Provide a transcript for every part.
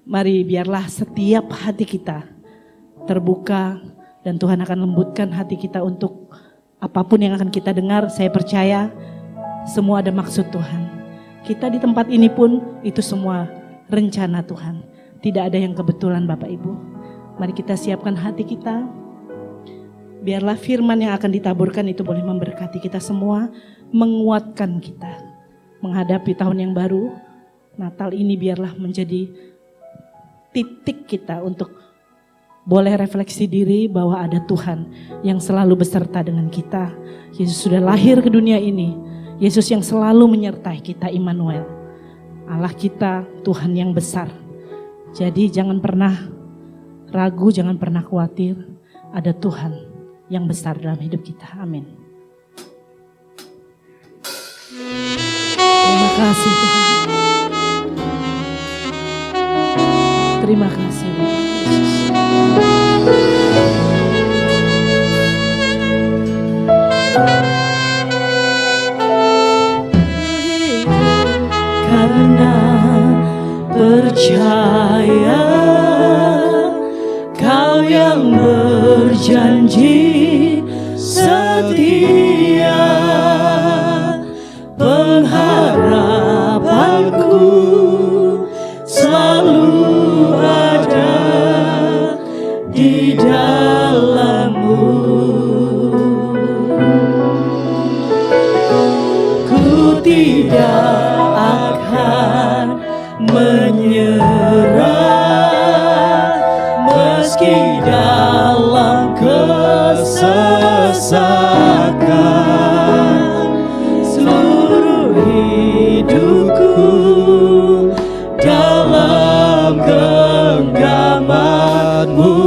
Mari biarlah setiap hati kita terbuka dan Tuhan akan lembutkan hati kita untuk apapun yang akan kita dengar. Saya percaya semua ada maksud Tuhan. Kita di tempat ini pun itu semua rencana Tuhan. Tidak ada yang kebetulan Bapak Ibu. Mari kita siapkan hati kita. Biarlah firman yang akan ditaburkan itu boleh memberkati kita semua, menguatkan kita menghadapi tahun yang baru. Natal ini biarlah menjadi titik kita untuk boleh refleksi diri bahwa ada Tuhan yang selalu beserta dengan kita. Yesus sudah lahir ke dunia ini. Yesus yang selalu menyertai kita, Immanuel. Allah kita Tuhan yang besar. Jadi jangan pernah ragu, jangan pernah khawatir. Ada Tuhan yang besar dalam hidup kita. Amin. Terima kasih Tuhan. Terima kasih Yesus. Karena percaya Kau yang berjanji setia, pengharapanku selalu ada di dalam-Mu. Ku tidak akan menyerah meski dalam kesesakan. Seluruh hidupku dalam genggaman-Mu.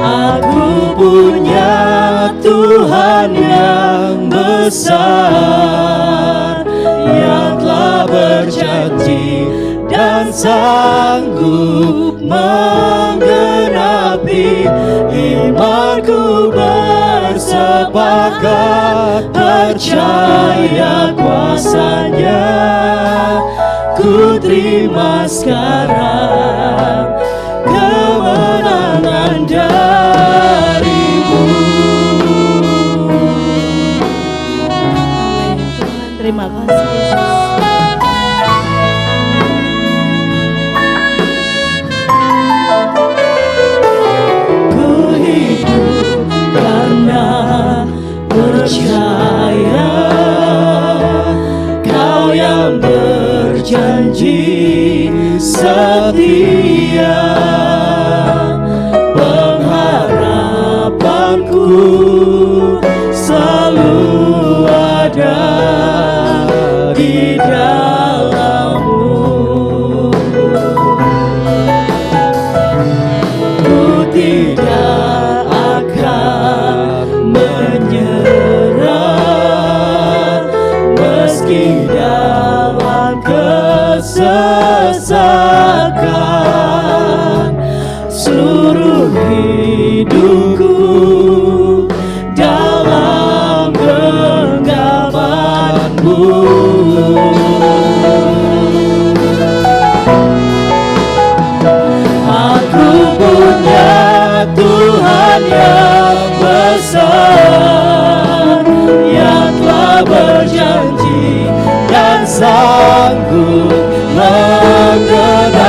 Aku punya Tuhan yang besar, yang telah berjanji dan sanggup menggenapi. Imanku bersepakat percaya kuasa-Nya. Ku terima sekarang kemenangan dari-Mu. Terima kasih Yesus. Ku hidup karena percaya Kau yang berjanji setia, pengharapanku selalu ada di dalam-Mu. Ku tidak akan menyerah meski dalam kesesakan. Seluruh hidupku dalam genggaman-Mu. Aku punya Tuhan yang besar, yang telah berjanji dan sanggup menggenapi.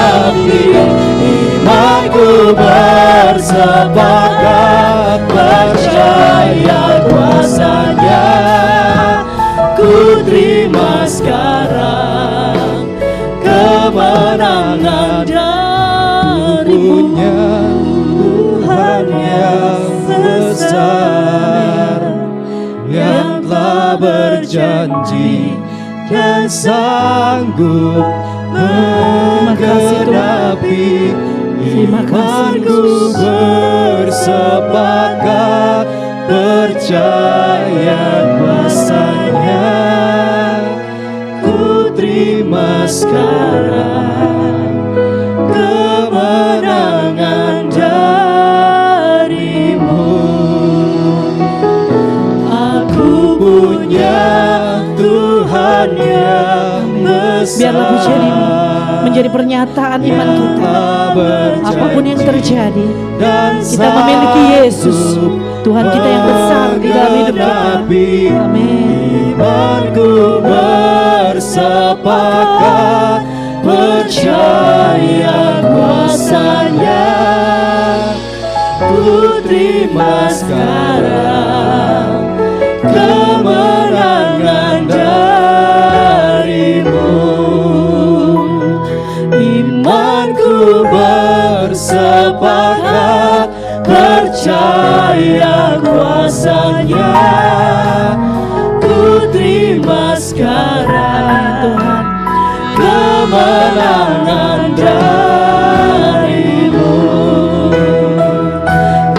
Imanku bersepakat percaya kuasa-Nya. Ku terima sekarang kemenangan dari-Mu. Tuhan yang besar, yang telah berjanji dan sanggup menggenapi. Imanku bersepakat percaya kuasa-Nya. Ku terima sekarang kemenangan dari-Mu. Aku punya Tuhan Biarlah pujian ini menjadi pernyataan iman kita. Apapun yang terjadi, kita memiliki Yesus, Tuhan kita yang besar di dalam hidup kita. Amin. Imanku bersepakat, percaya kuasa-Nya. Ku terima sekarang kemenangan dari-Mu. Imanku bersepakat, percaya kuasa-Nya. Ku terima sekarang Tuhan kemenangan dari-Mu.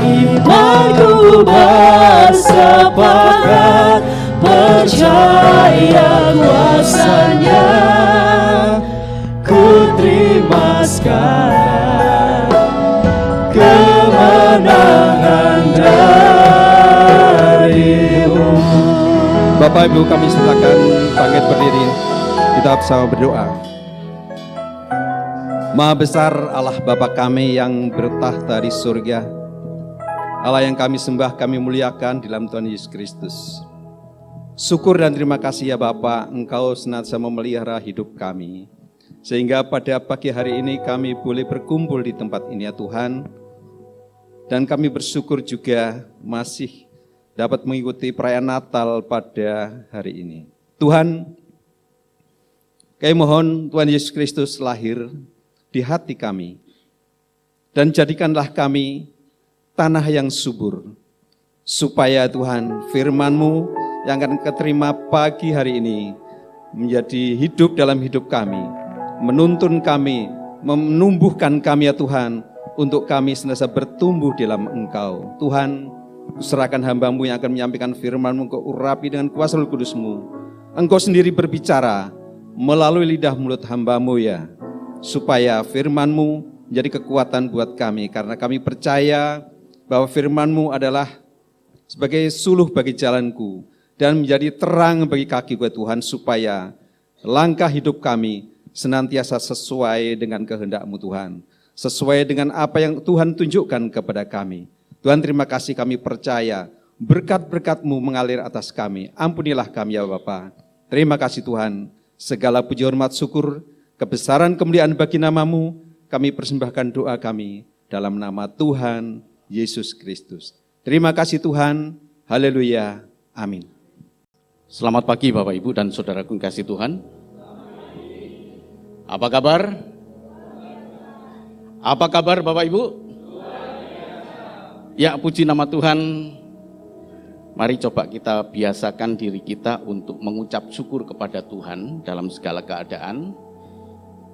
Imanku bersepakat, percaya kuasa-Nya. Ku terima sekarang kemenangan dari-Mu. Bapak Ibu, kami silakan bangkit berdiri. Kita bersama berdoa. Maha besar Allah Bapa kami yang bertahta di surga, Allah yang kami sembah, kami muliakan di dalam Tuhan Yesus Kristus. Syukur dan terima kasih ya Bapa, Engkau senantiasa memelihara hidup kami, sehingga pada pagi hari ini kami boleh berkumpul di tempat ini ya Tuhan. Dan kami bersyukur juga masih dapat mengikuti perayaan Natal pada hari ini. Tuhan, kami mohon Tuhan Yesus Kristus lahir di hati kami, dan jadikanlah kami tanah yang subur, supaya Tuhan firman-Mu yang akan keterima pagi hari ini menjadi hidup dalam hidup kami, menuntun kami, menumbuhkan kami ya Tuhan, untuk kami senantiasa bertumbuh dalam Engkau. Tuhan, kuserahkan hamba-Mu yang akan menyampaikan firman-Mu, Engkau urapi dengan kuasa Roh Kudus-Mu. Engkau sendiri berbicara melalui lidah mulut hamba-Mu ya, supaya firman-Mu menjadi kekuatan buat kami, karena kami percaya bahwa firman-Mu adalah sebagai suluh bagi jalanku dan menjadi terang bagi kakiku Tuhan, supaya langkah hidup kami senantiasa sesuai dengan kehendak-Mu Tuhan, sesuai dengan apa yang Tuhan tunjukkan kepada kami. Tuhan, terima kasih, kami percaya berkat-berkat-Mu mengalir atas kami. Ampunilah kami ya Bapa. Terima kasih Tuhan, segala puji hormat syukur, kebesaran kemuliaan bagi nama-Mu, kami persembahkan doa kami dalam nama Tuhan Yesus Kristus. Terima kasih Tuhan, haleluya, amin. Selamat pagi Bapak Ibu dan Saudaraku yang kasih Tuhan. Apa kabar? Apa kabar Bapak Ibu? Ya, puji nama Tuhan. Mari coba kita biasakan diri kita untuk mengucap syukur kepada Tuhan dalam segala keadaan.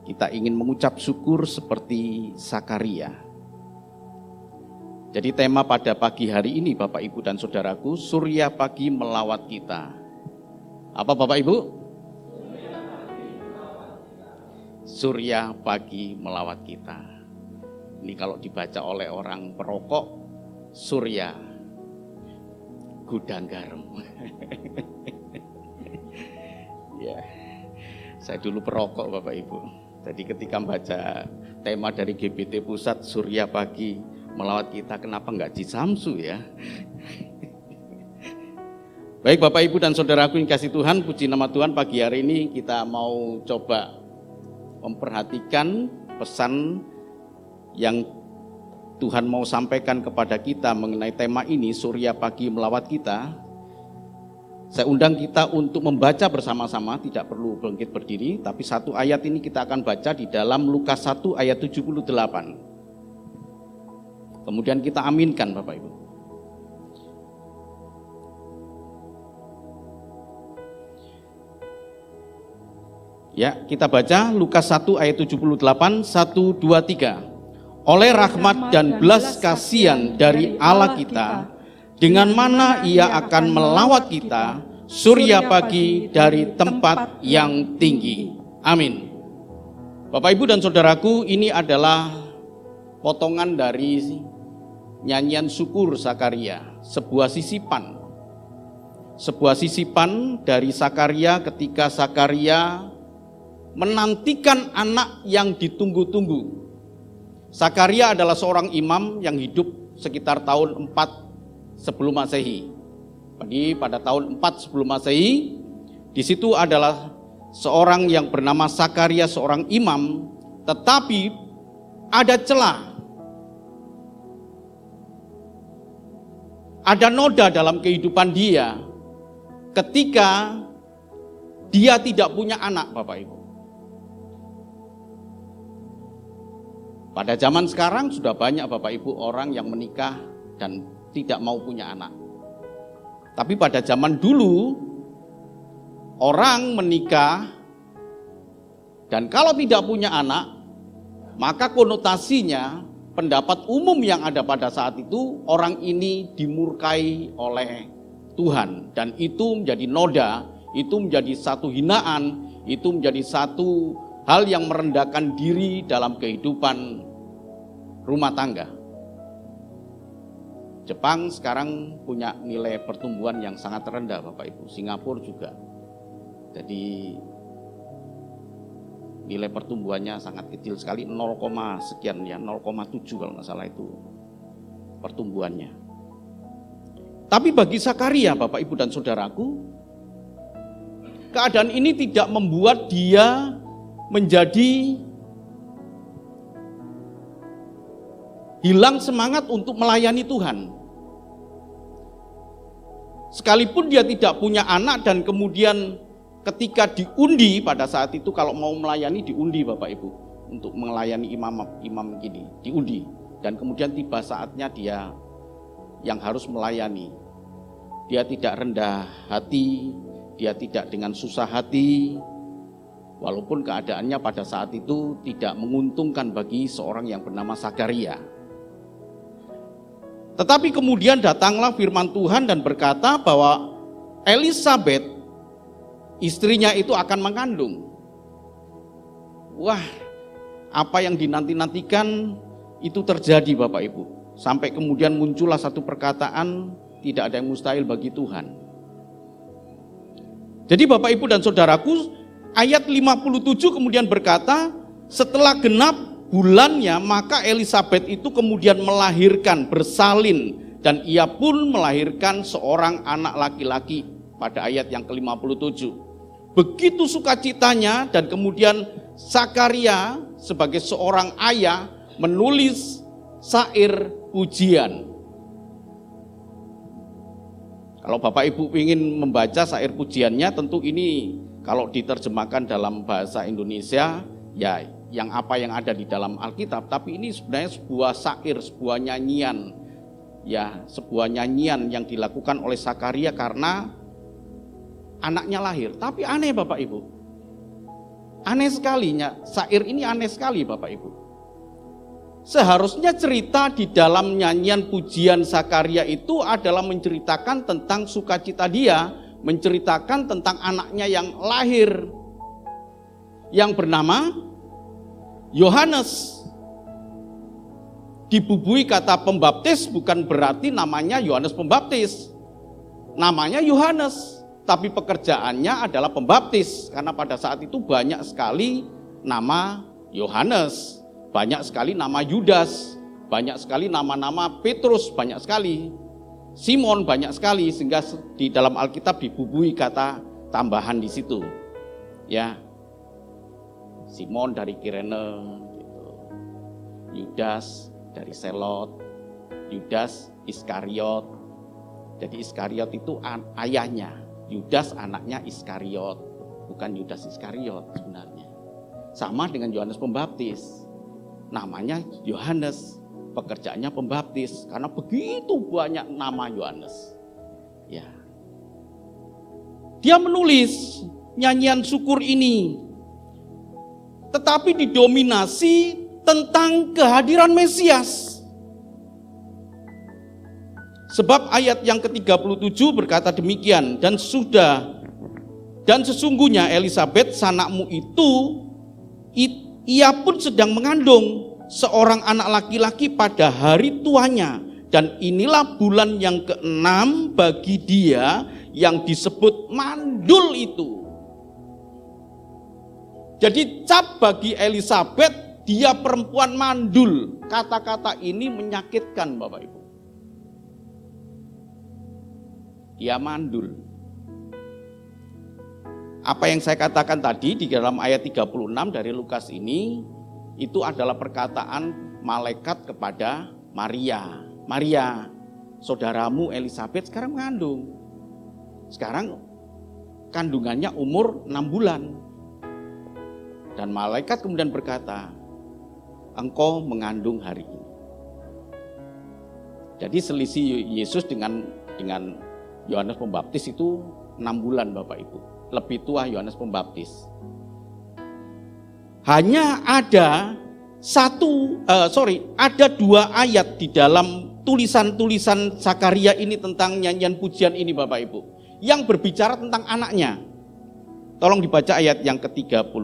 Kita ingin mengucap syukur seperti Sakaria. Jadi tema pada pagi hari ini Bapak Ibu dan Saudaraku, surya pagi melawat kita. Apa Bapak Ibu? Surya pagi melawat kita. Ini kalau dibaca oleh orang perokok, surya gudang garam. Ya, saya dulu perokok Bapak Ibu. Jadi ketika membaca tema dari GBT Pusat, surya pagi melawat kita, kenapa enggak Cisamsu ya? Baik Bapak Ibu dan Saudaraku yang kasih Tuhan, puji nama Tuhan, pagi hari ini kita mau coba memperhatikan pesan yang Tuhan mau sampaikan kepada kita mengenai tema ini, surya pagi melawat kita. Saya undang kita untuk membaca bersama-sama, tidak perlu bangkit berdiri, tapi satu ayat ini kita akan baca di dalam Lukas 1 ayat 78. Kemudian kita aminkan Bapak Ibu. Ya, kita baca Lukas 1 ayat 78, 1, 2, 3. Oleh rahmat dan belas kasihan dari Allah kita, dengan mana Ia akan melawat kita, surya pagi dari tempat yang tinggi. Amin. Bapak Ibu dan Saudaraku, ini adalah potongan dari nyanyian syukur Sakaria, sebuah sisipan. Sebuah sisipan dari Sakaria ketika Sakaria menantikan anak yang ditunggu-tunggu. Zakaria adalah seorang imam yang hidup sekitar tahun 4 sebelum Masehi. Jadi pada tahun 4 sebelum Masehi, di situ adalah seorang yang bernama Zakaria, seorang imam, tetapi ada celah. Ada noda dalam kehidupan dia ketika dia tidak punya anak, Bapak Ibu. Pada zaman sekarang sudah banyak Bapak Ibu orang yang menikah dan tidak mau punya anak. Tapi pada zaman dulu orang menikah dan kalau tidak punya anak, maka konotasinya pendapat umum yang ada pada saat itu, orang ini dimurkai oleh Tuhan. Dan itu menjadi noda, itu menjadi satu hinaan, itu menjadi satu hal yang merendahkan diri dalam kehidupan rumah tangga. Jepang sekarang punya nilai pertumbuhan yang sangat rendah Bapak Ibu, Singapura juga. Jadi nilai pertumbuhannya sangat kecil sekali, 0, sekian ya, 0,7 kalau nggak salah itu pertumbuhannya. Tapi bagi Zakaria, Bapak Ibu dan Saudaraku, keadaan ini tidak membuat dia menjadi hilang semangat untuk melayani Tuhan. Sekalipun dia tidak punya anak dan kemudian ketika diundi pada saat itu kalau mau melayani diundi Bapak Ibu untuk melayani imam gini, diundi. Dan kemudian tiba saatnya dia yang harus melayani. Dia tidak rendah hati, dia tidak dengan susah hati, walaupun keadaannya pada saat itu tidak menguntungkan bagi seorang yang bernama Zakaria. Tetapi kemudian datanglah firman Tuhan dan berkata bahwa Elisabet, istrinya itu akan mengandung. Wah, apa yang dinanti-nantikan itu terjadi Bapak Ibu. Sampai kemudian muncullah satu perkataan, tidak ada yang mustahil bagi Tuhan. Jadi Bapak Ibu dan Saudaraku, ayat 57 kemudian berkata, setelah genap bulannya maka Elisabet itu kemudian melahirkan, bersalin, dan ia pun melahirkan seorang anak laki-laki pada ayat yang ke-57. Begitu sukacitanya dan kemudian Zakaria sebagai seorang ayah menulis syair pujian. Kalau Bapak Ibu ingin membaca syair pujiannya, tentu ini kalau diterjemahkan dalam bahasa Indonesia, ya yang apa yang ada di dalam Alkitab, tapi ini sebenarnya sebuah syair, sebuah nyanyian, ya sebuah nyanyian yang dilakukan oleh Zakaria karena anaknya lahir. Tapi aneh Bapak Ibu, aneh sekali, syair ini aneh sekali Bapak Ibu. Seharusnya cerita di dalam nyanyian pujian Zakaria itu adalah menceritakan tentang sukacita dia, menceritakan tentang anaknya yang lahir, yang bernama Yohanes. Dibubui kata pembaptis bukan berarti namanya Yohanes Pembaptis, namanya Yohanes, tapi pekerjaannya adalah pembaptis, karena pada saat itu banyak sekali nama Yohanes, banyak sekali nama Yudas, banyak sekali nama-nama Petrus, banyak sekali Simon, banyak sekali, sehingga di dalam Alkitab dibubui kata tambahan di situ. Ya, Simon dari Kirene, gitu. Yudas dari Selot, Yudas Iskariot. Jadi Iskariot itu ayahnya, Yudas anaknya Iskariot, bukan Yudas Iskariot sebenarnya. Sama dengan Yohanes Pembaptis. Namanya Yohanes, pekerjaannya pembaptis, karena begitu banyak nama Yohanes. Ya. Dia menulis nyanyian syukur ini, tetapi didominasi tentang kehadiran Mesias. Sebab ayat yang ke-37 berkata demikian, dan sesungguhnya Elisabet sanakmu itu ia pun sedang mengandung seorang anak laki-laki pada hari tuanya, dan inilah bulan yang ke-6 bagi dia yang disebut mandul itu. Jadi cap bagi Elisabet, dia perempuan mandul. Kata-kata ini menyakitkan Bapak Ibu. Dia mandul. Apa yang saya katakan tadi di dalam ayat 36 dari Lukas ini, itu adalah perkataan malaikat kepada Maria. Maria, saudaramu Elisabet sekarang mengandung. Sekarang kandungannya umur 6 bulan. Dan malaikat kemudian berkata, engkau mengandung hari ini. Jadi selisih Yesus dengan Yohanes Pembaptis itu 6 bulan Bapak Ibu. Lebih tua Yohanes Pembaptis. Hanya ada ada 2 ayat di dalam tulisan-tulisan Zakaria ini tentang nyanyian pujian ini Bapak Ibu, yang berbicara tentang anaknya. Tolong dibaca ayat yang ke-73.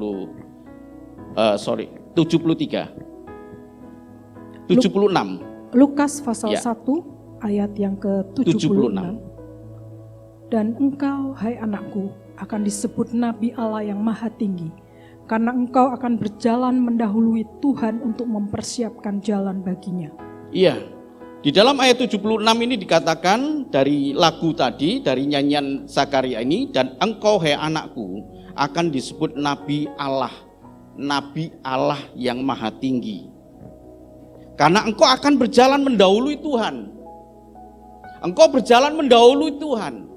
76. Lukas pasal Ya. 1 ayat yang ke-76. Dan engkau, hai anakku, akan disebut Nabi Allah yang Maha Tinggi, karena engkau akan berjalan mendahului Tuhan untuk mempersiapkan jalan baginya. Iya, di dalam ayat 76 ini dikatakan dari lagu tadi, dari nyanyian Zakaria ini, dan engkau hai anakku akan disebut Nabi Allah yang Maha Tinggi. Karena engkau akan berjalan mendahului Tuhan. Engkau berjalan mendahului Tuhan.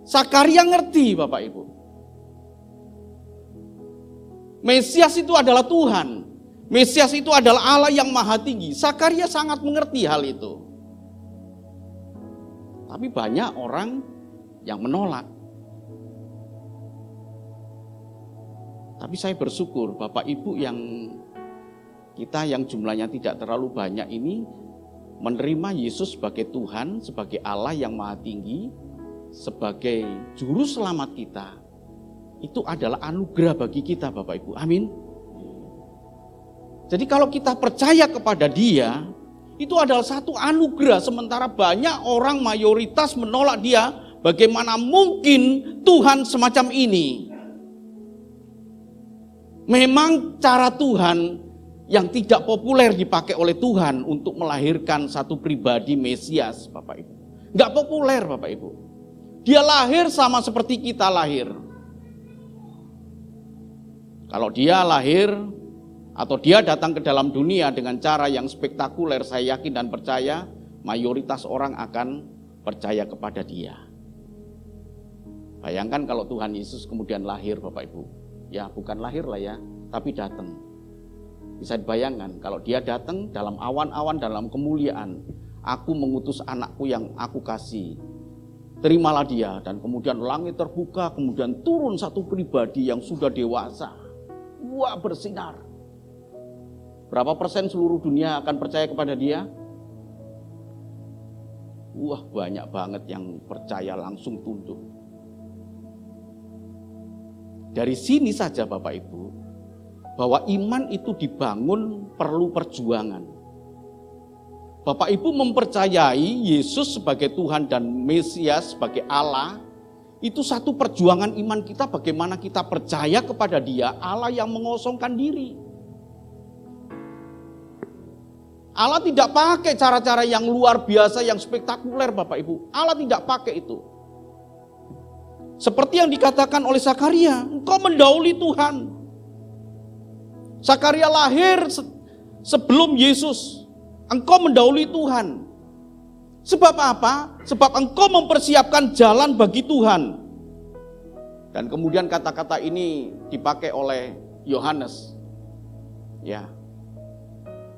Zakaria ngerti Bapak Ibu. Mesias itu adalah Tuhan. Mesias itu adalah Allah yang Maha Tinggi. Zakaria sangat mengerti hal itu. Tapi banyak orang yang menolak. Tapi saya bersyukur Bapak Ibu yang kita yang jumlahnya tidak terlalu banyak ini menerima Yesus sebagai Tuhan, sebagai Allah yang Maha Tinggi, sebagai juru selamat kita. Itu adalah anugerah bagi kita Bapak Ibu. Amin. Jadi kalau kita percaya kepada Dia, itu adalah satu anugerah. Sementara banyak orang mayoritas menolak Dia. Bagaimana mungkin Tuhan semacam ini? Memang cara Tuhan yang tidak populer dipakai oleh Tuhan untuk melahirkan satu pribadi Mesias Bapak Ibu. Enggak populer Bapak Ibu. Dia lahir sama seperti kita lahir. Kalau dia lahir atau dia datang ke dalam dunia dengan cara yang spektakuler, saya yakin dan percaya mayoritas orang akan percaya kepada dia. Bayangkan kalau Tuhan Yesus kemudian lahir Bapak Ibu. Ya bukan lahir lah ya, tapi datang. Bisa dibayangkan kalau dia datang dalam awan-awan, dalam kemuliaan. Aku mengutus anakku yang aku kasih. Terimalah dia. Dan kemudian langit terbuka, kemudian turun satu pribadi yang sudah dewasa. Wah, bersinar. Berapa persen seluruh dunia akan percaya kepada dia? Wah, banyak banget yang percaya langsung tunduk. Dari sini saja Bapak Ibu, bahwa iman itu dibangun perlu perjuangan. Bapak Ibu mempercayai Yesus sebagai Tuhan dan Mesias sebagai Allah, itu satu perjuangan iman kita bagaimana kita percaya kepada Dia, Allah yang mengosongkan diri. Allah tidak pakai cara-cara yang luar biasa, yang spektakuler Bapak Ibu. Allah tidak pakai itu. Seperti yang dikatakan oleh Zakaria, engkau mendahului Tuhan. Zakaria lahir sebelum Yesus. Engkau mendahului Tuhan. Sebab apa? Sebab engkau mempersiapkan jalan bagi Tuhan. Dan kemudian kata-kata ini dipakai oleh Yohanes. Ya.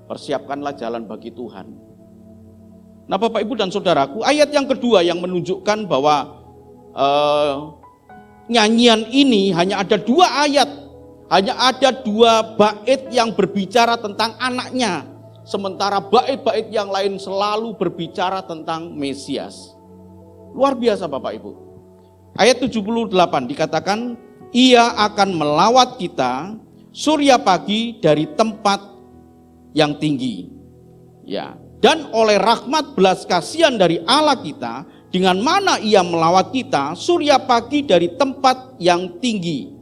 Persiapkanlah jalan bagi Tuhan. Nah Bapak Ibu dan Saudaraku, ayat yang kedua yang menunjukkan bahwa nyanyian ini hanya ada 2 ayat. Hanya ada 2 bait yang berbicara tentang anaknya. Sementara bait-bait yang lain selalu berbicara tentang Mesias. Luar biasa Bapak Ibu. Ayat 78 dikatakan, ia akan melawat kita surya pagi dari tempat yang tinggi. Ya, dan oleh rahmat belas kasihan dari Allah kita, dengan mana ia melawat kita surya pagi dari tempat yang tinggi.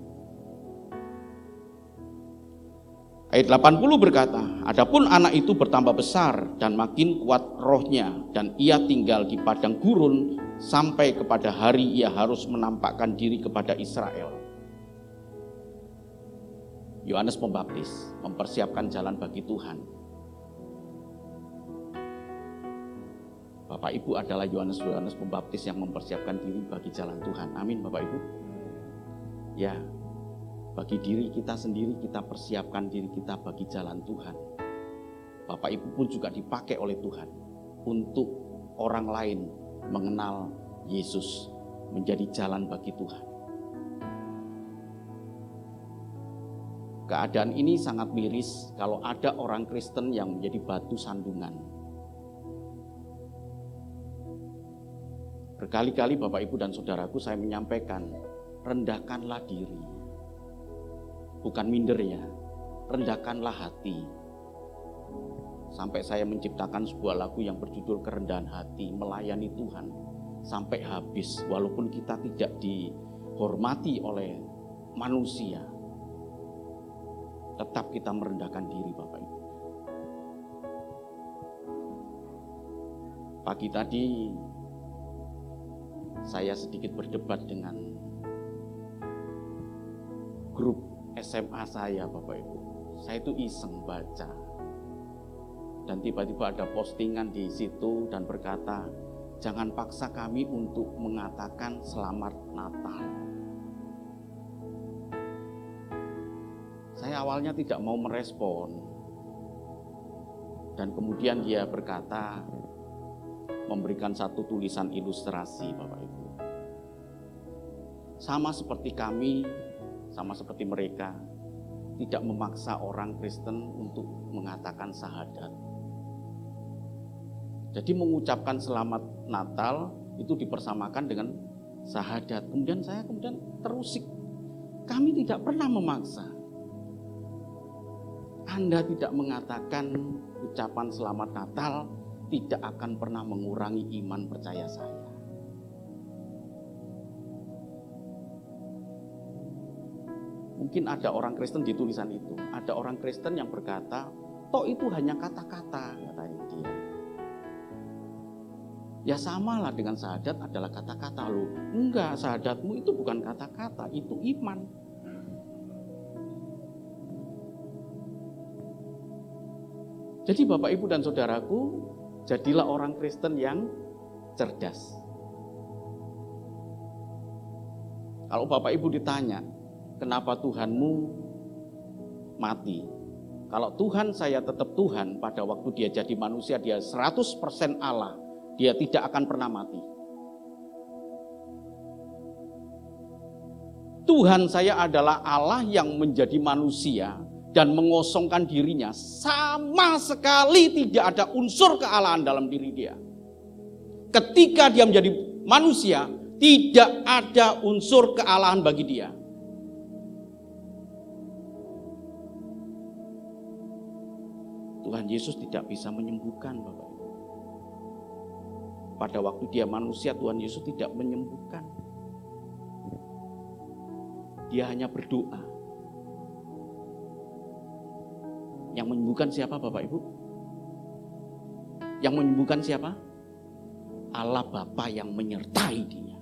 Ayat 80 berkata, adapun anak itu bertambah besar dan makin kuat rohnya, dan ia tinggal di padang gurun sampai kepada hari ia harus menampakkan diri kepada Israel. Yohanes Pembaptis mempersiapkan jalan bagi Tuhan. Bapak Ibu adalah Yohanes Pembaptis yang mempersiapkan diri bagi jalan Tuhan. Amin Bapak Ibu. Ya, bagi diri kita sendiri kita persiapkan diri kita bagi jalan Tuhan. Bapak Ibu pun juga dipakai oleh Tuhan untuk orang lain mengenal Yesus, menjadi jalan bagi Tuhan. Keadaan ini sangat miris kalau ada orang Kristen yang menjadi batu sandungan. Berkali-kali Bapak Ibu dan Saudaraku saya menyampaikan, rendahkanlah diri. Bukan minder ya, rendahkanlah hati. Sampai saya menciptakan sebuah lagu yang berjudul Kerendahan Hati, melayani Tuhan sampai habis. Walaupun kita tidak dihormati oleh manusia, tetap kita merendahkan diri Bapak Ibu. Pagi tadi saya sedikit berdebat dengan grup SMA saya Bapak Ibu. Saya itu iseng baca. Dan tiba-tiba ada postingan di situ dan berkata, jangan paksa kami untuk mengatakan selamat Natal. Saya awalnya tidak mau merespon. Dan kemudian dia berkata, memberikan satu tulisan ilustrasi Bapak Ibu. Sama seperti kami, sama seperti mereka, tidak memaksa orang Kristen untuk mengatakan syahadat. Jadi mengucapkan selamat Natal itu dipersamakan dengan syahadat. Kemudian saya terusik. Kami tidak pernah memaksa. Anda tidak mengatakan ucapan selamat Natal tidak akan pernah mengurangi iman percaya saya. Mungkin ada orang Kristen di tulisan itu. Ada orang Kristen yang berkata, toh itu hanya kata-kata, katanya dia. Ya samalah dengan syahadat adalah kata-kata loh. Enggak, syahadatmu itu bukan kata-kata, itu iman. Jadi Bapak Ibu dan Saudaraku, jadilah orang Kristen yang cerdas. Kalau Bapak Ibu ditanya, kenapa Tuhanmu mati? Kalau Tuhan saya tetap Tuhan, pada waktu dia jadi manusia, dia 100% Allah, dia tidak akan pernah mati. Tuhan saya adalah Allah yang menjadi manusia dan mengosongkan dirinya. Sama sekali tidak ada unsur kealahan dalam diri dia. Ketika dia menjadi manusia, tidak ada unsur kealahan bagi dia. Tuhan Yesus tidak bisa menyembuhkan Bapak Ibu. Pada waktu dia manusia, Tuhan Yesus tidak menyembuhkan. Dia hanya berdoa. Yang menyembuhkan siapa Bapak Ibu? Yang menyembuhkan siapa? Allah Bapa yang menyertai dia.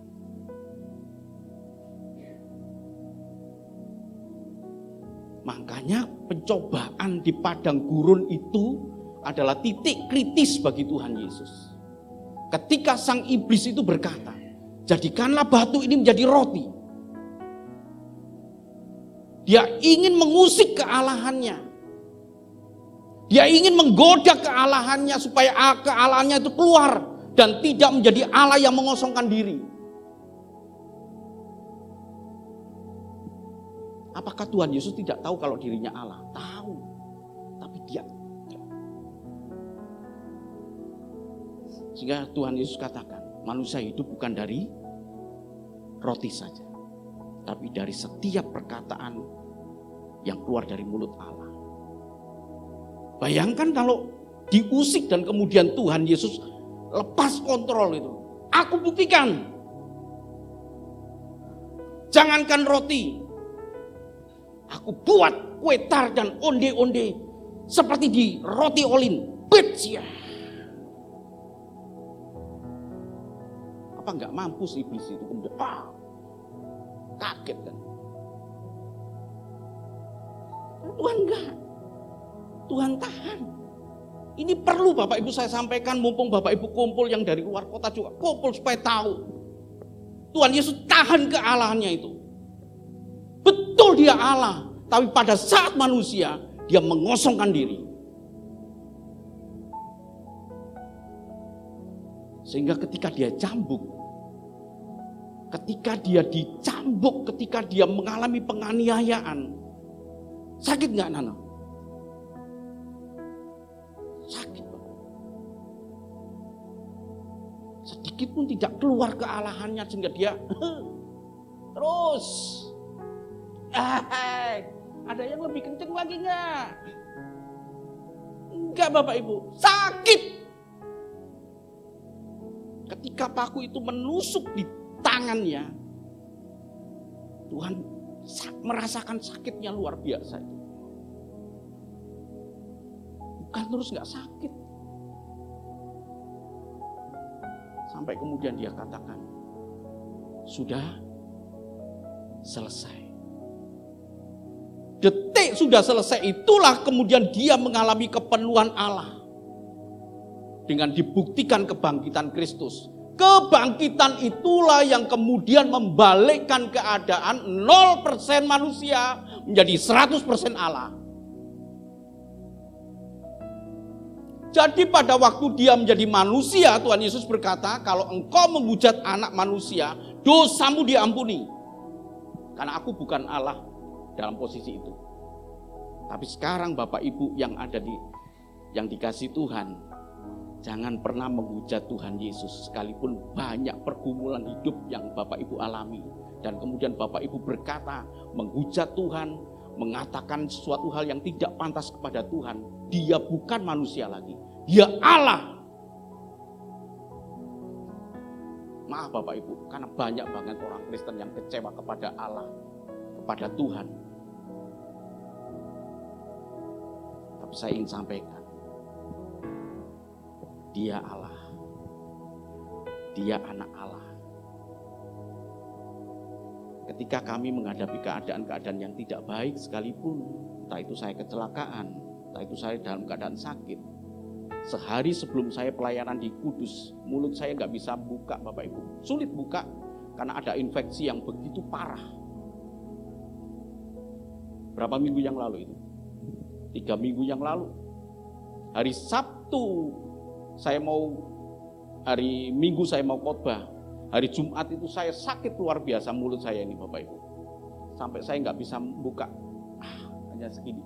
Makanya pencobaan di padang gurun itu adalah titik kritis bagi Tuhan Yesus. Ketika sang iblis itu berkata, jadikanlah batu ini menjadi roti. Dia ingin mengusik kealahannya. Dia ingin menggoda kealahannya supaya kealahannya itu keluar dan tidak menjadi Allah yang mengosongkan diri. Apakah Tuhan Yesus tidak tahu kalau dirinya Allah? Tahu. Tapi dia. Sehingga Tuhan Yesus katakan, manusia hidup bukan dari roti saja, tapi dari setiap perkataan yang keluar dari mulut Allah. Bayangkan kalau diusik dan kemudian Tuhan Yesus lepas kontrol itu. Aku buktikan. Jangankan roti. Aku buat kue tar dan onde-onde seperti di roti olin. Betsia. Apa nggak mampus iblis itu kemudian kaget kan? Tuhan enggak. Tuhan tahan. Ini perlu Bapak Ibu saya sampaikan, mumpung Bapak Ibu kumpul yang dari luar kota juga kumpul supaya tahu. Tuhan Yesus tahan kealahannya itu. Betul dia Allah, tapi pada saat manusia dia mengosongkan diri. Sehingga ketika dia cambuk, ketika dia dicambuk, ketika dia mengalami penganiayaan, sakit nggak Nana? Sakit Bapak. Sedikit pun tidak keluar kealahannya sehingga dia terus. Ada yang lebih kenceng lagi nggak? Enggak Bapak Ibu, sakit. Ketika paku itu menusuk di tangannya, Tuhan merasakan sakitnya luar biasa itu. Bukan terus nggak sakit. Sampai kemudian dia katakan, sudah selesai. Detik sudah selesai, itulah kemudian dia mengalami kepenuhan Allah. Dengan dibuktikan kebangkitan Kristus. Kebangkitan itulah yang kemudian membalikkan keadaan 0% manusia menjadi 100% Allah. Jadi pada waktu dia menjadi manusia, Tuhan Yesus berkata, kalau engkau menghujat anak manusia, dosamu diampuni. Karena aku bukan Allah dalam posisi itu. Tapi sekarang Bapak Ibu yang ada yang dikasih Tuhan, jangan pernah menghujat Tuhan Yesus sekalipun banyak pergumulan hidup yang Bapak Ibu alami. Dan kemudian Bapak Ibu berkata, menghujat Tuhan, mengatakan sesuatu hal yang tidak pantas kepada Tuhan. Dia bukan manusia lagi, dia Allah. Maaf Bapak Ibu, karena banyak banget orang Kristen yang kecewa kepada Allah, kepada Tuhan. Tapi saya ingin sampaikan, dia Allah. Dia anak Allah. Ketika kami menghadapi keadaan-keadaan yang tidak baik sekalipun, entah itu saya kecelakaan, entah itu saya dalam keadaan sakit. Sehari sebelum saya pelayanan di Kudus, mulut saya nggak bisa buka Bapak Ibu. Sulit buka karena ada infeksi yang begitu parah. Berapa minggu yang lalu itu? 3 minggu yang lalu. Hari Sabtu hari Minggu saya mau khotbah. Hari Jumat itu saya sakit luar biasa mulut saya ini Bapak Ibu. Sampai saya nggak bisa buka. Hanya segini.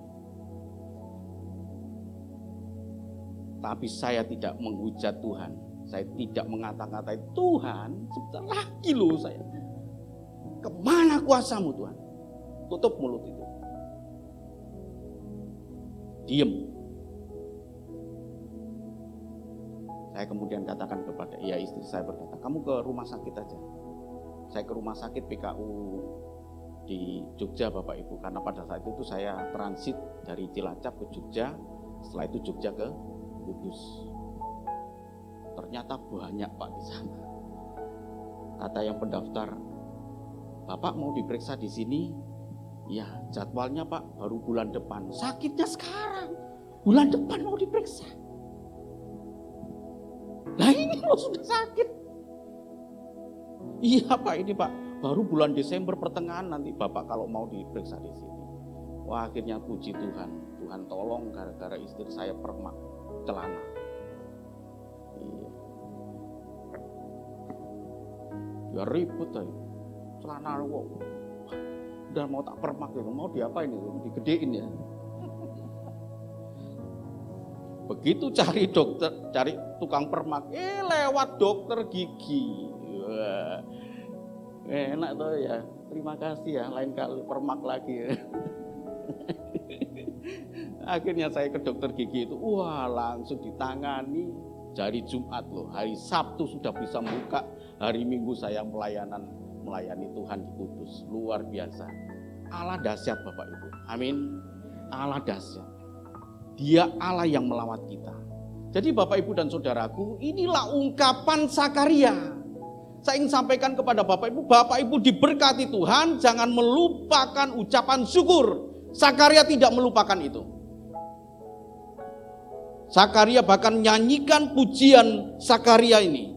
Tapi saya tidak menghujat Tuhan. Saya tidak mengata-ngatai Tuhan. Sebentar lagi loh saya. Kemana kuasamu Tuhan? Tutup mulut itu. Diam. Saya kemudian katakan kepada istri saya berkata, kamu ke rumah sakit aja. Saya ke rumah sakit PKU di Jogja Bapak Ibu. Karena pada saat itu saya transit dari Cilacap ke Jogja. Setelah itu Jogja ke Kudus. Ternyata banyak Pak di sana. Kata yang pendaftar, Bapak mau diperiksa di sini? Ya jadwalnya Pak baru bulan depan. Sakitnya sekarang. Bulan depan mau diperiksa. Nah ini lo sudah sakit. Iya Pak, ini Pak baru bulan Desember pertengahan nanti Bapak kalau mau diperiksa di sini. Wah akhirnya puji Tuhan. Tuhan tolong gara-gara istri saya permak celana. Iya. Ya ribut aja. Celana kok. Udah mau tak permak itu, mau diapain itu? Digedein ya. Begitu cari dokter, cari tukang permak, lewat dokter gigi. Wah, enak tuh ya. Terima kasih ya, lain kali permak lagi ya. Akhirnya saya ke dokter gigi itu, wah langsung ditangani. Dari Jumat loh, hari Sabtu sudah bisa buka, hari Minggu saya melayani Tuhan di Kudus, luar biasa. Allah dahsyat Bapak Ibu. Amin. Allah dahsyat. Dia Allah yang melawat kita. Jadi Bapak Ibu dan Saudaraku, inilah ungkapan Sakaria. Saya ingin sampaikan kepada Bapak Ibu diberkati Tuhan, jangan melupakan ucapan syukur. Sakaria tidak melupakan itu. Sakaria bahkan nyanyikan pujian Sakaria ini.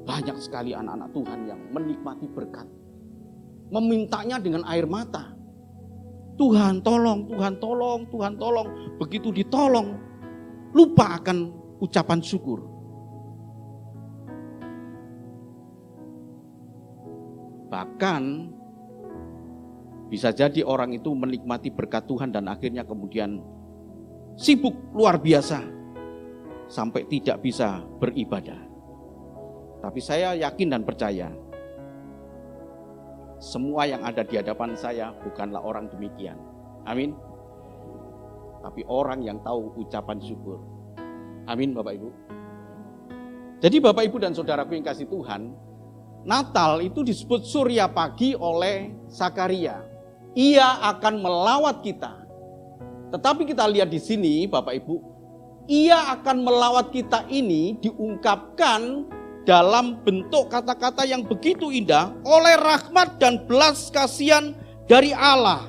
Banyak sekali anak-anak Tuhan yang menikmati berkat. Memintanya dengan air mata. Tuhan tolong, Tuhan tolong, Tuhan tolong. Begitu ditolong, lupa akan ucapan syukur. Bahkan bisa jadi orang itu menikmati berkat Tuhan dan akhirnya kemudian sibuk luar biasa sampai tidak bisa beribadah. Tapi saya yakin dan percaya semua yang ada di hadapan saya bukanlah orang demikian. Amin. Tapi orang yang tahu ucapan syukur. Amin Bapak Ibu. Jadi Bapak Ibu dan Saudaraku yang kasih Tuhan, Natal itu disebut surya pagi oleh Sakaria. Ia akan melawat kita. Tetapi kita lihat di sini Bapak Ibu, ia akan melawat kita ini diungkapkan dalam bentuk kata-kata yang begitu indah oleh rahmat dan belas kasihan dari Allah.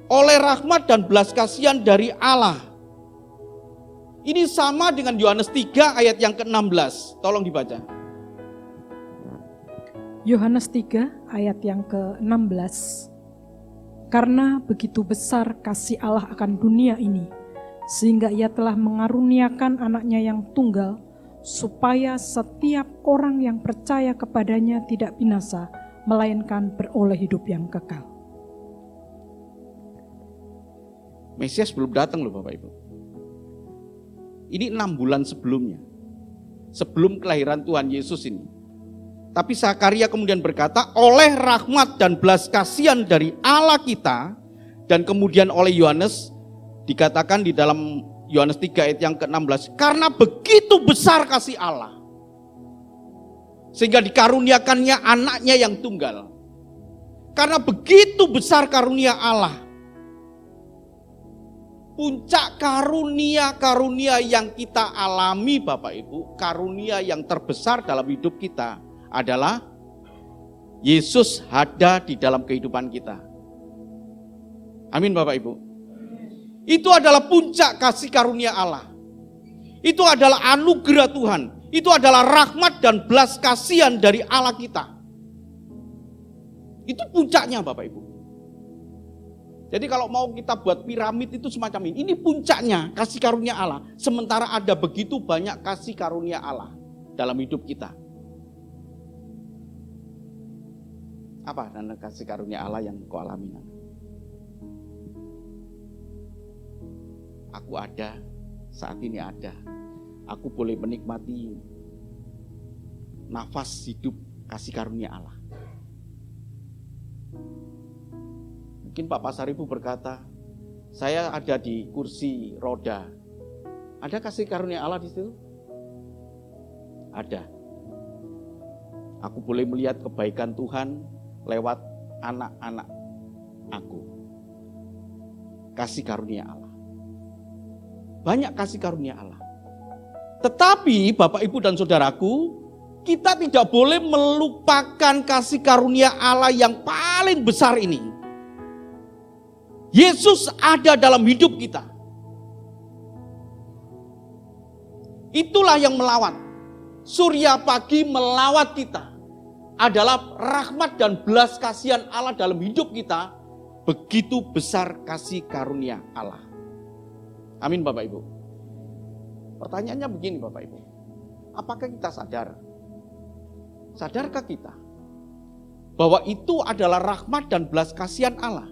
Oleh rahmat dan belas kasihan dari Allah. Ini sama dengan Yohanes 3 ayat yang ke-16. Tolong dibaca. Yohanes 3 ayat yang ke-16. Karena begitu besar kasih Allah akan dunia ini, sehingga ia telah mengaruniakan anaknya yang tunggal, supaya setiap orang yang percaya kepadanya tidak binasa, melainkan beroleh hidup yang kekal. Mesias belum datang loh Bapak Ibu. Ini 6 bulan sebelumnya. Sebelum kelahiran Tuhan Yesus ini. Tapi Sakaria kemudian berkata, oleh rahmat dan belas kasihan dari Allah kita, dan kemudian oleh Yohanes, dikatakan di dalam Yohanes 3 ayat yang ke-16, karena begitu besar kasih Allah, sehingga dikaruniakannya anaknya yang tunggal. Karena begitu besar karunia Allah, puncak karunia-karunia yang kita alami Bapak Ibu, karunia yang terbesar dalam hidup kita adalah Yesus ada di dalam kehidupan kita. Amin Bapak Ibu. Itu adalah puncak kasih karunia Allah. Itu adalah anugerah Tuhan. Itu adalah rahmat dan belas kasihan dari Allah kita. Itu puncaknya Bapak Ibu. Jadi kalau mau kita buat piramid itu semacam ini. Ini puncaknya kasih karunia Allah. Sementara ada begitu banyak kasih karunia Allah dalam hidup kita. Apa dan kasih karunia Allah yang kau alami? Aku ada, saat ini ada. Aku boleh menikmati nafas hidup kasih karunia Allah. Mungkin Pak Pasaribu berkata, saya ada di kursi roda. Ada kasih karunia Allah di situ? Ada. Aku boleh melihat kebaikan Tuhan lewat anak-anak aku. Kasih karunia Allah. Banyak kasih karunia Allah. Tetapi Bapak Ibu dan Saudaraku, kita tidak boleh melupakan kasih karunia Allah yang paling besar ini. Yesus ada dalam hidup kita. Itulah yang melawat. Surya pagi melawat kita. Adalah rahmat dan belas kasihan Allah dalam hidup kita. Begitu besar kasih karunia Allah. Amin Bapak Ibu. Pertanyaannya begini Bapak Ibu. Apakah kita sadar? Sadarkah kita bahwa itu adalah rahmat dan belas kasihan Allah?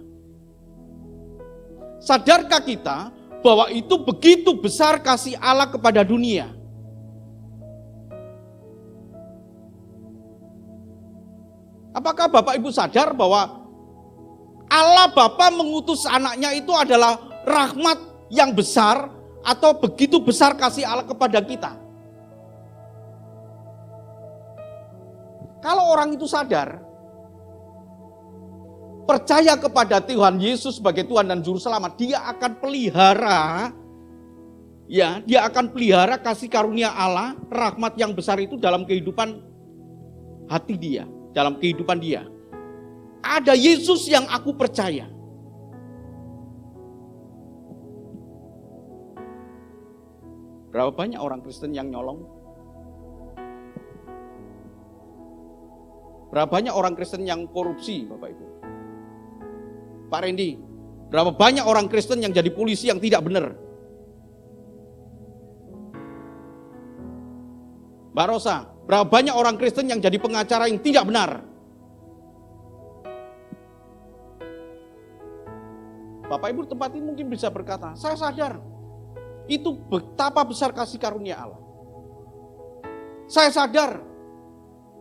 Sadarkah kita bahwa itu begitu besar kasih Allah kepada dunia? Apakah Bapak Ibu sadar bahwa Allah Bapa mengutus anaknya itu adalah rahmat yang besar atau begitu besar kasih Allah kepada kita? Kalau orang itu sadar, percaya kepada Tuhan Yesus sebagai Tuhan dan Juru Selamat, dia akan pelihara, ya, dia akan pelihara kasih karunia Allah, rahmat yang besar itu dalam kehidupan hati dia, dalam kehidupan dia. Ada Yesus yang aku percaya. Berapa banyak orang Kristen yang nyolong? Berapa banyak orang Kristen yang korupsi, Bapak Ibu? Pak Randy, berapa banyak orang Kristen yang jadi polisi yang tidak benar? Mbak Rosa, berapa banyak orang Kristen yang jadi pengacara yang tidak benar? Bapak Ibu tempat ini mungkin bisa berkata, saya sadar, itu betapa besar kasih karunia Allah. Saya sadar,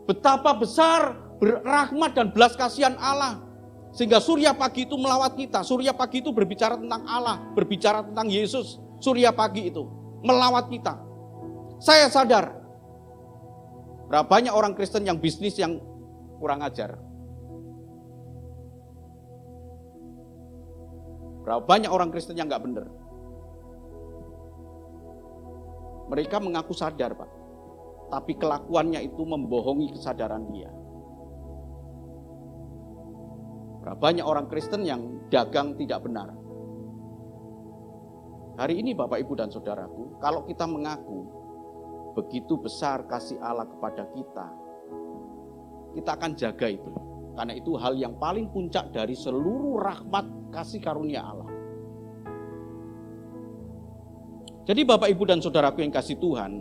betapa besar rahmat dan belas kasihan Allah. Sehingga surya pagi itu melawat kita. Surya pagi itu berbicara tentang Allah, berbicara tentang Yesus. Surya pagi itu melawat kita. Saya sadar, berapa banyak orang Kristen yang bisnis yang kurang ajar. Berapa banyak orang Kristen yang gak benar. Mereka mengaku sadar, Pak. Tapi kelakuannya itu membohongi kesadaran dia. Berapa banyak orang Kristen yang dagang tidak benar. Hari ini Bapak Ibu dan Saudaraku, kalau kita mengaku begitu besar kasih Allah kepada kita akan jaga itu. Karena itu hal yang paling puncak dari seluruh rahmat kasih karunia Allah. Jadi Bapak Ibu dan Saudaraku yang kasih Tuhan,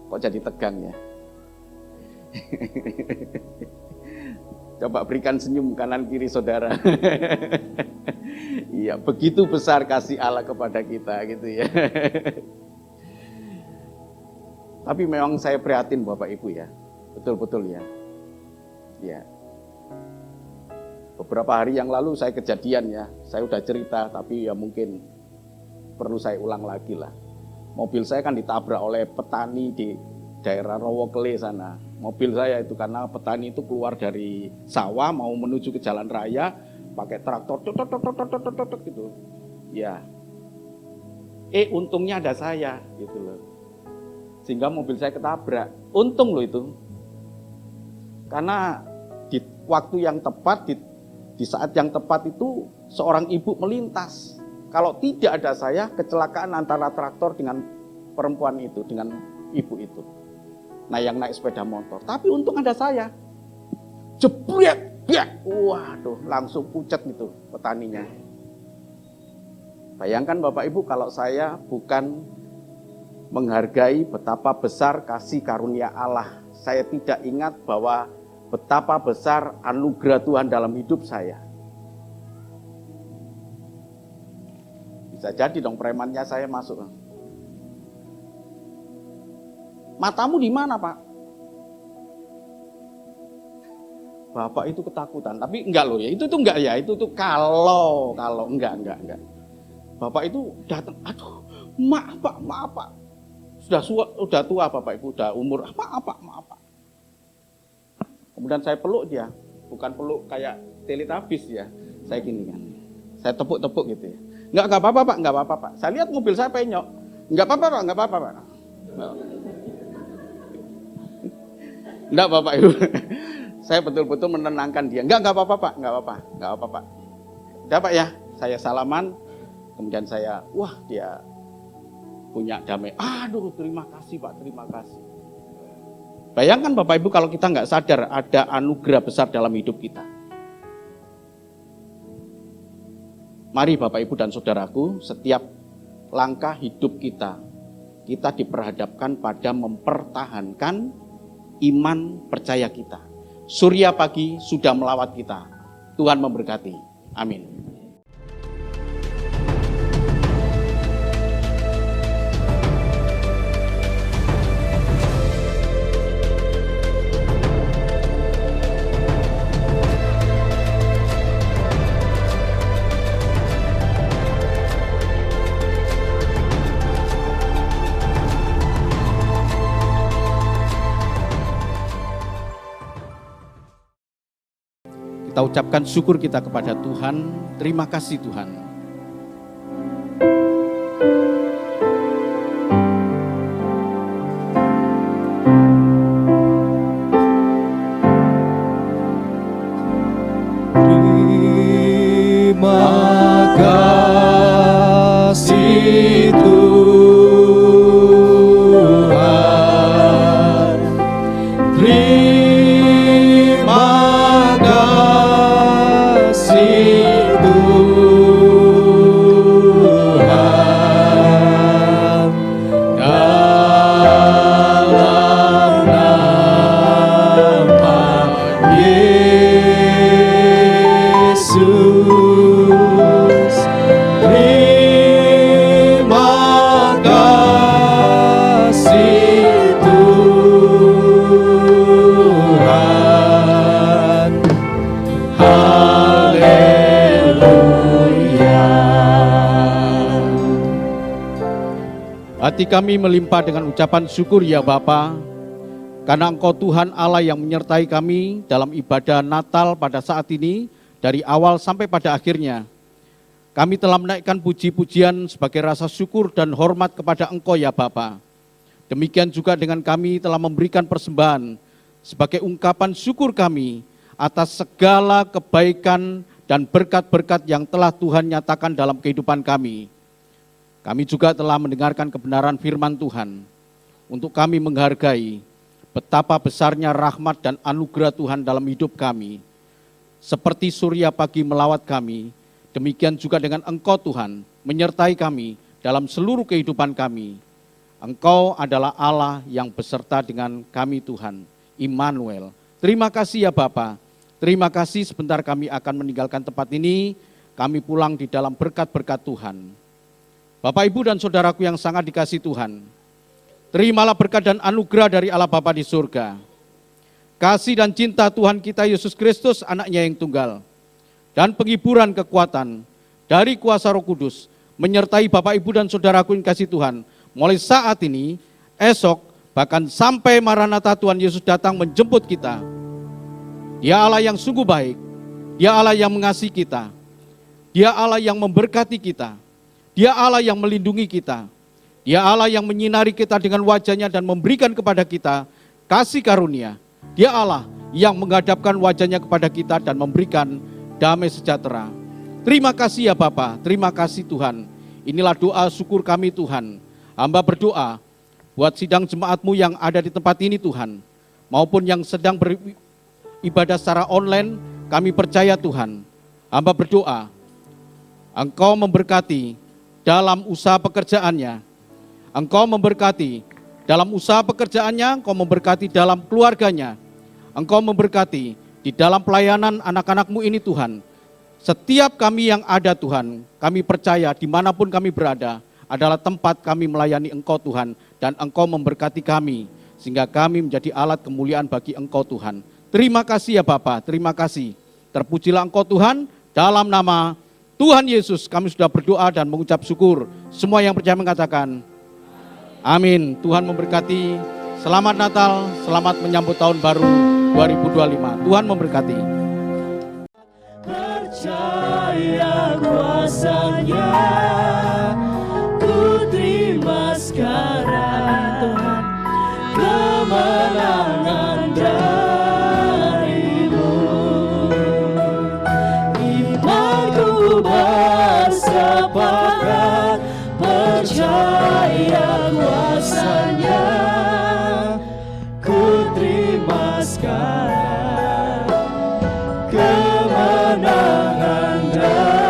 kok jadi tegang ya? Coba berikan senyum kanan kiri saudara. Iya, begitu besar kasih Allah kepada kita gitu ya. Tapi memang saya prihatin Bapak Ibu ya. Betul-betul ya. Ya. Beberapa hari yang lalu saya kejadian ya. Saya udah cerita tapi ya mungkin perlu saya ulang lagi lah. Mobil saya kan ditabrak oleh petani di daerah Rowokle sana. Mobil saya itu karena petani itu keluar dari sawah mau menuju ke jalan raya pakai traktor gitu. Ya. Untungnya ada saya gitu loh. Sehingga mobil saya ketabrak. Untung loh itu. Karena di waktu yang tepat di saat yang tepat itu seorang ibu melintas. Kalau tidak ada saya, kecelakaan antara traktor dengan perempuan itu, dengan ibu itu. Nah yang naik sepeda motor. Tapi untung ada saya. Jebret, ya, waduh, langsung pucat gitu petaninya. Bayangkan Bapak Ibu kalau saya bukan menghargai betapa besar kasih karunia Allah. Saya tidak ingat bahwa betapa besar anugerah Tuhan dalam hidup saya. Bisa jadi dong premannya saya masuk. Matamu di mana, Pak? Bapak itu ketakutan, tapi enggak loh ya. Itu enggak ya. Itu tuh kalau enggak. Bapak itu datang, aduh, maaf Pak. Sudah tua Bapak Ibu, udah umur maaf Pak. Kemudian saya peluk dia, bukan peluk kayak Teletubbies ya. Saya gini kan. Saya tepuk-tepuk gitu ya. Enggak apa-apa Pak. Saya lihat mobil saya penyok. Enggak apa-apa Pak. Enggak Bapak Ibu. Saya betul-betul menenangkan dia. Enggak apa-apa Pak. Udah Pak ya, saya salaman. Kemudian saya, dia punya damai. Aduh, terima kasih Pak, terima kasih. Bayangkan Bapak Ibu kalau kita nggak sadar ada anugerah besar dalam hidup kita. Mari Bapak Ibu dan Saudaraku, setiap langkah hidup kita diperhadapkan pada mempertahankan iman percaya kita. Surya pagi sudah melawat kita. Tuhan memberkati. Amin. Kita ucapkan syukur kita kepada Tuhan. Terima kasih Tuhan. Terima kasih Tuhan. Terima kasih Tuhan. Dalam nama Yesus, terima kasih Tuhan. Haleluya. Hati kami melimpah dengan ucapan syukur ya Bapa, karena Engkau Tuhan Allah yang menyertai kami dalam ibadah Natal pada saat ini, dari awal sampai pada akhirnya. Kami telah menaikkan puji-pujian sebagai rasa syukur dan hormat kepada Engkau ya Bapa. Demikian juga dengan kami telah memberikan persembahan sebagai ungkapan syukur kami atas segala kebaikan dan berkat-berkat yang telah Tuhan nyatakan dalam kehidupan kami. Kami juga telah mendengarkan kebenaran firman Tuhan. Untuk kami menghargai betapa besarnya rahmat dan anugerah Tuhan dalam hidup kami. Seperti surya pagi melawat kami, demikian juga dengan Engkau Tuhan menyertai kami dalam seluruh kehidupan kami. Engkau adalah Allah yang beserta dengan kami Tuhan, Immanuel. Terima kasih ya Bapa. Terima kasih sebentar kami akan meninggalkan tempat ini, kami pulang di dalam berkat-berkat Tuhan. Bapak, Ibu, dan saudaraku yang sangat dikasihi Tuhan, terimalah berkat dan anugerah dari Allah Bapa di surga. Kasih dan cinta Tuhan kita Yesus Kristus, anaknya yang tunggal, dan penghiburan kekuatan dari kuasa Roh Kudus, menyertai Bapak, Ibu, dan saudaraku yang kasih Tuhan, mulai saat ini, esok, bahkan sampai Maranatha Tuhan Yesus datang menjemput kita. Dia Allah yang sungguh baik, Dia Allah yang mengasihi kita, Dia Allah yang memberkati kita, Dia Allah yang melindungi kita, Dia Allah yang menyinari kita dengan wajahnya dan memberikan kepada kita kasih karunia. Dia Allah yang menghadapkan wajahnya kepada kita dan memberikan damai sejahtera. Terima kasih ya Bapa, terima kasih Tuhan. Inilah doa syukur kami Tuhan. Hamba berdoa buat sidang jemaat-Mu yang ada di tempat ini Tuhan, maupun yang sedang beribadah secara online, kami percaya Tuhan. Hamba berdoa, Engkau memberkati dalam usaha pekerjaannya, Engkau memberkati dalam usaha pekerjaannya, Engkau memberkati dalam keluarganya, Engkau memberkati di dalam pelayanan anak-anak-Mu ini Tuhan. Setiap kami yang ada Tuhan, kami percaya dimanapun kami berada, adalah tempat kami melayani Engkau Tuhan, dan Engkau memberkati kami, sehingga kami menjadi alat kemuliaan bagi Engkau Tuhan. Terima kasih ya Bapa, terima kasih. Terpujilah Engkau Tuhan, dalam nama Tuhan Yesus kami sudah berdoa dan mengucap syukur. Semua yang percaya mengatakan amin. Tuhan memberkati. Selamat Natal, selamat menyambut tahun baru 2025. Tuhan memberkati. Percaya kuasa-Nya, ku terima sekarang Tuhan kemenangan dari-Mu. Imanku bersepakat, percaya kuasa-Nya, ku terima sekarang kemenangan dari